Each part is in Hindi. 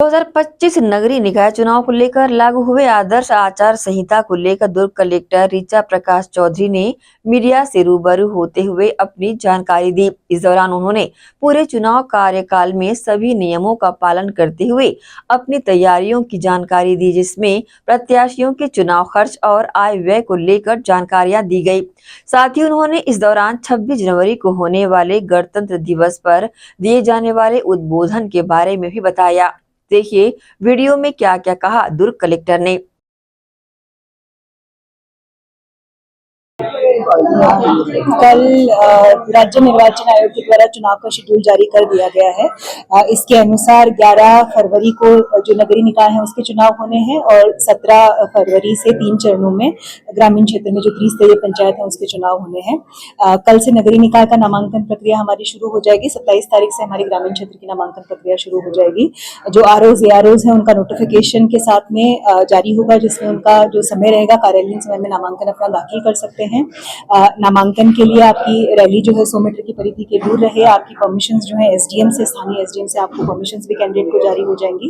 2025 नगरीय निकाय चुनाव को लेकर लागू हुए आदर्श आचार संहिता को लेकर दुर्ग कलेक्टर ऋचा प्रकाश चौधरी ने मीडिया से रूबरू होते हुए अपनी जानकारी दी। इस दौरान उन्होंने पूरे चुनाव कार्यकाल में सभी नियमों का पालन करते हुए अपनी तैयारियों की जानकारी दी, जिसमें प्रत्याशियों के चुनाव खर्च और आय व्यय को लेकर जानकारियां दी गई। साथ ही उन्होंने इस दौरान 26 जनवरी को होने वाले गणतंत्र दिवस पर दिए जाने वाले उद्बोधन के बारे में भी बताया। देखिए वीडियो में क्या क्या कहा दुर्ग कलेक्टर ने। कल राज्य निर्वाचन आयोग के द्वारा चुनाव का शेड्यूल जारी कर दिया गया है। इसके अनुसार 11 फरवरी को जो नगरीय निकाय है उसके चुनाव होने हैं और 17 फरवरी से 3 चरणों में ग्रामीण क्षेत्र में जो त्रिस्तरीय पंचायत है उसके चुनाव होने हैं। कल से नगरीय निकाय का नामांकन प्रक्रिया हमारी शुरू हो जाएगी। 27 तारीख से हमारी ग्रामीण क्षेत्र की नामांकन प्रक्रिया शुरू हो जाएगी। जो आरओज एआरओज है उनका नोटिफिकेशन के साथ में जारी होगा, जिसमें उनका जो समय रहेगा कार्यालयीन समय में नामांकन अपना दाखिल कर सकते हैं। नामांकन के लिए आपकी रैली जो है 100 मीटर की परिधि के दूर रहे। आपकी परमिशंस जो है एसडीएम से, स्थानीय एसडीएम से आपको परमिशंस भी कैंडिडेट को जारी हो जाएंगी।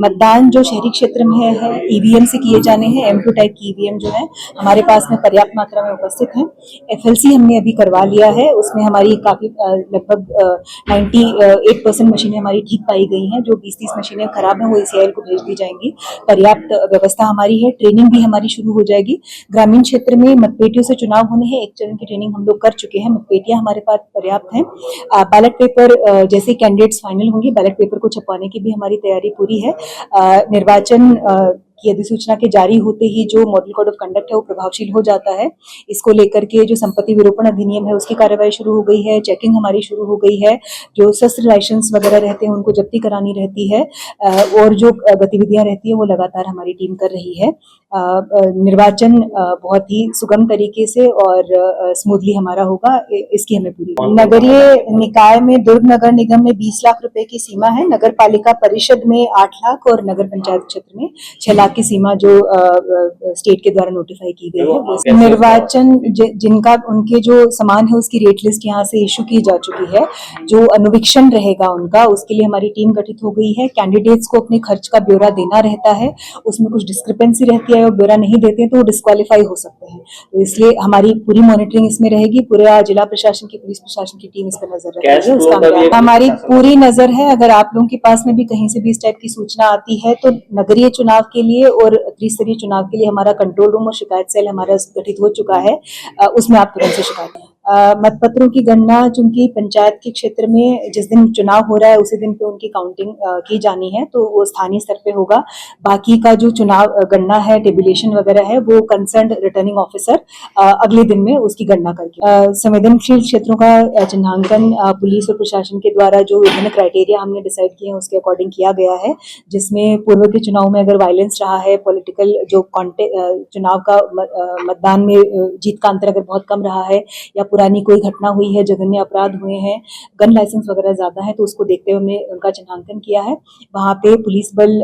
मतदान जो शहरी क्षेत्र में है ईवीएम से किए जाने हैं। M2 टाइप की ईवीएम जो है हमारे पास में पर्याप्त मात्रा में उपस्थित है। FLC हमने अभी करवा लिया है, उसमें हमारी काफी लगभग 98% मशीनें हमारी ठीक पाई गई हैं। जो 20-30 मशीनें खराब हैं वो ECIL को भेज दी जाएंगी। पर्याप्त व्यवस्था हमारी है। ट्रेनिंग भी हमारी शुरू हो जाएगी। ग्रामीण क्षेत्र में मतपेटियों से चुनाव होने हैं। 1 चरण की ट्रेनिंग हम लोग कर चुके हैं। मतपेटियां हमारे पास पर्याप्त हैं। बैलेट पेपर जैसे कैंडिडेट्स फाइनल होंगे बैलेट पेपर को छपवाने की भी हमारी तैयारी पूरी है। निर्वाचन की अधिसूचना के जारी होते ही जो मॉडल कोड ऑफ कंडक्ट है वो प्रभावशील हो जाता है। इसको लेकर के जो संपत्ति विरूपण अधिनियम है उसकी कार्रवाई शुरू हो गई है। चेकिंग हमारी शुरू हो गई है। जो शस्त्र लाइसेंस वगैरह रहते हैं उनको जब्ती करानी रहती है और जो गतिविधियां रहती है वो लगातार हमारी टीम कर रही है। निर्वाचन बहुत ही सुगम तरीके से और स्मूथली हमारा होगा, इसकी हमें पूरी। नगरीय निकाय में दुर्ग नगर निगम में 20 लाख रुपए की सीमा है। नगर पालिका परिषद में 8 लाख और नगर पंचायत क्षेत्र में 6 लाख की सीमा जो स्टेट के द्वारा नोटिफाई की गई है। निर्वाचन जिनका उनके जो सामान है उसकी रेट लिस्ट यहाँ से इशू की जा चुकी है। जो अनुवीक्षण रहेगा उनका, उसके लिए हमारी टीम गठित हो गई है। कैंडिडेट्स को अपने खर्च का ब्यौरा देना रहता है। उसमें कुछ डिस्क्रिपेंसी रहती है और ब्यौरा नहीं देते हैं तो वो डिस्क्वालीफाई हो सकते हैं। तो इसलिए हमारी पूरी मॉनिटरिंग इसमें रहेगी। पूरे जिला प्रशासन की, पुलिस प्रशासन की टीम इस पर नजर रखेगी। उसका हमारी पूरी नजर है। अगर आप लोगों के पास में भी कहीं से भी इस टाइप की सूचना आती है तो नगरीय चुनाव के लिए और त्रिस्तरीय चुनाव के लिए हमारा कंट्रोल रूम और शिकायत सेल हमारा गठित हो चुका है। उसमें आप तुरंत से शिकायत करें। मतपत्रों की गणना चूंकि पंचायत के क्षेत्र में जिस दिन चुनाव हो रहा है उसी दिन पे उनकी काउंटिंग की जानी है, तो वो स्थानीय स्तर पे होगा। बाकी का जो चुनाव गणना है, टेबुलेशन वगैरह है, वो कंसर्न रिटर्निंग ऑफिसर अगले दिन में उसकी गणना करके। संवेदनशील क्षेत्रों का चिन्हांकन पुलिस और प्रशासन के द्वारा जो विभिन्न क्राइटेरिया हमने डिसाइड किए हैं उसके अकॉर्डिंग किया गया है, जिसमें पूर्व के चुनाव में अगर वायलेंस रहा है, पॉलिटिकल जो चुनाव का मतदान में जीत का अंतर अगर बहुत कम रहा है या पुरानी कोई घटना हुई है, जघन्य अपराध हुए हैं, गन लाइसेंस वगैरह ज्यादा है, तो उसको देखते हुए हमने उनका चिन्हांकन किया है। वहां पे पुलिस बल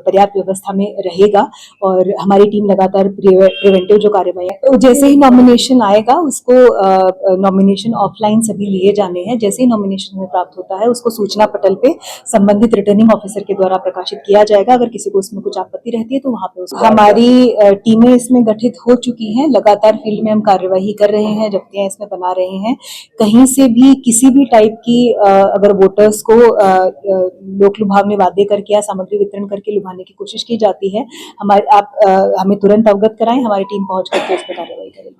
पर्याप्त व्यवस्था में रहेगा और हमारी टीम लगातार प्रिवेंटिव जो कार्यवाही है, तो जैसे ही नॉमिनेशन आएगा उसको नॉमिनेशन ऑफलाइन सभी लिए जाने हैं। जैसे ही नॉमिनेशन में प्राप्त होता है उसको सूचना पटल पे संबंधित रिटर्निंग ऑफिसर के द्वारा प्रकाशित किया जाएगा। अगर किसी को उसमें कुछ आपत्ति रहती है तो वहां पे हमारी टीमें इसमें गठित हो चुकी हैं। लगातार फील्ड में हम कार्यवाही कर रहे हैं, जब्तियां इसमें बना रहे हैं। कहीं से भी किसी भी टाइप की अगर वोटर्स को लोक लुभावने वादे करके या सामग्री वितरण करके लुभाने की कोशिश की जाती है, हमें तुरंत अवगत कराएं, हमारी टीम पहुंच करके उस पर कार्रवाई करेगी।